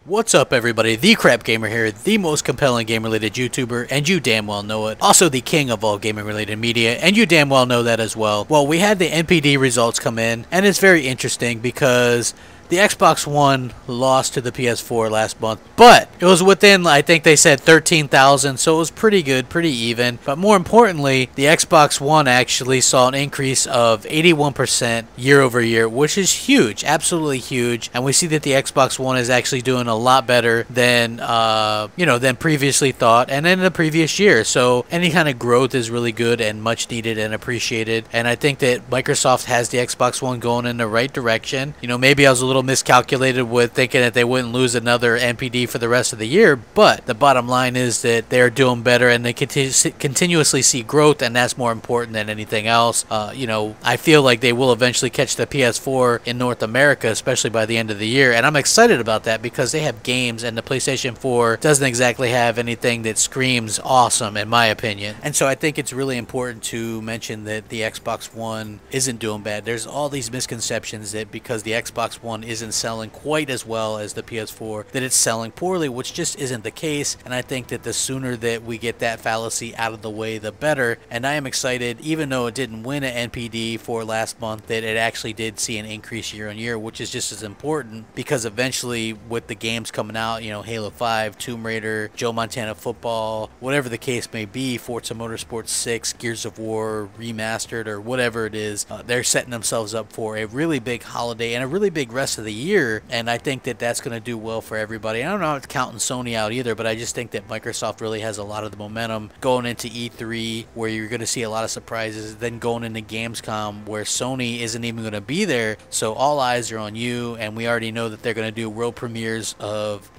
What's up, everybody? The Crap Gamer here, the most compelling game-related YouTuber, and you damn well know it. Also the king of all gaming-related media, and you damn well know that as well. Well, we had the NPD results come in, and it's very interesting because the Xbox One lost to the PS4 last month, but it was within, I think they said 13,000, so it was pretty good, pretty even. But more importantly, the Xbox One actually saw an increase of 81% year over year, which is huge, absolutely huge. And we see that the Xbox One is actually doing a lot better than, than previously thought and in the previous year. So any kind of growth is really good and much needed and appreciated. And I think that Microsoft has the Xbox One going in the right direction. You know, maybe I was a little miscalculated with thinking that they wouldn't lose another NPD for the rest of the year, but the bottom line is that they're doing better and they continuously see growth, and that's more important than anything else. I feel like they will eventually catch the PS4 in North America, especially by the end of the year, and I'm excited about that because they have games, and the PlayStation 4 doesn't exactly have anything that screams awesome in my opinion. And so I think it's really important to mention that the Xbox One isn't doing bad. There's all these misconceptions that because the Xbox One isn't selling quite as well as the PS4 that it's selling poorly, which just isn't the case. And I think that the sooner that we get that fallacy out of the way, the better. And I am excited, even though it didn't win an NPD for last month, that it actually did see an increase year on year, which is just as important because eventually with the games coming out, Halo 5, Tomb Raider, Joe Montana Football, whatever the case may be, Forza Motorsport 6, Gears of War remastered, or whatever it is, they're setting themselves up for a really big holiday and a really big rest of the year, and I think that that's going to do well for everybody. I don't know if counting Sony out either, but I just think that Microsoft really has a lot of the momentum going into E3, where you're going to see a lot of surprises, then going into Gamescom, where Sony isn't even going to be there, so all eyes are on you, and we already know that they're going to do world premieres of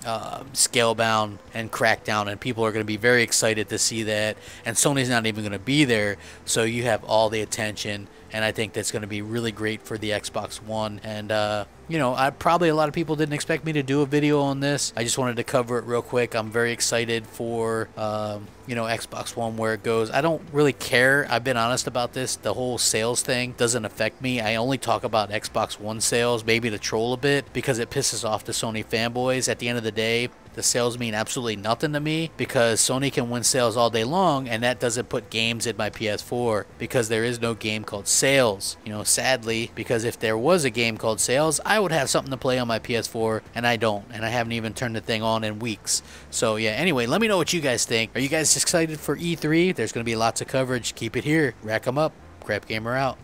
Scalebound and Crackdown, and people are going to be very excited to see that, and Sony's not even going to be there, so you have all the attention. And I think that's going to be really great for the Xbox One. And, probably a lot of people didn't expect me to do a video on this. I just wanted to cover it real quick. I'm very excited for, Xbox One, where it goes. I don't really care. I've been honest about this. The whole sales thing doesn't affect me. I only talk about Xbox One sales, maybe to troll a bit, because it pisses off the Sony fanboys. At the end of the day, the sales mean absolutely nothing to me because Sony can win sales all day long, and that doesn't put games in my PS4 because there is no game called sales. Sadly, because if there was a game called sales, I would have something to play on my PS4, and I don't, and I haven't even turned the thing on in weeks. So yeah, anyway, let me know what you guys think. Are you guys excited for E3? There's going to be lots of coverage. Keep it here. Rack 'em up. Crap Gamer out.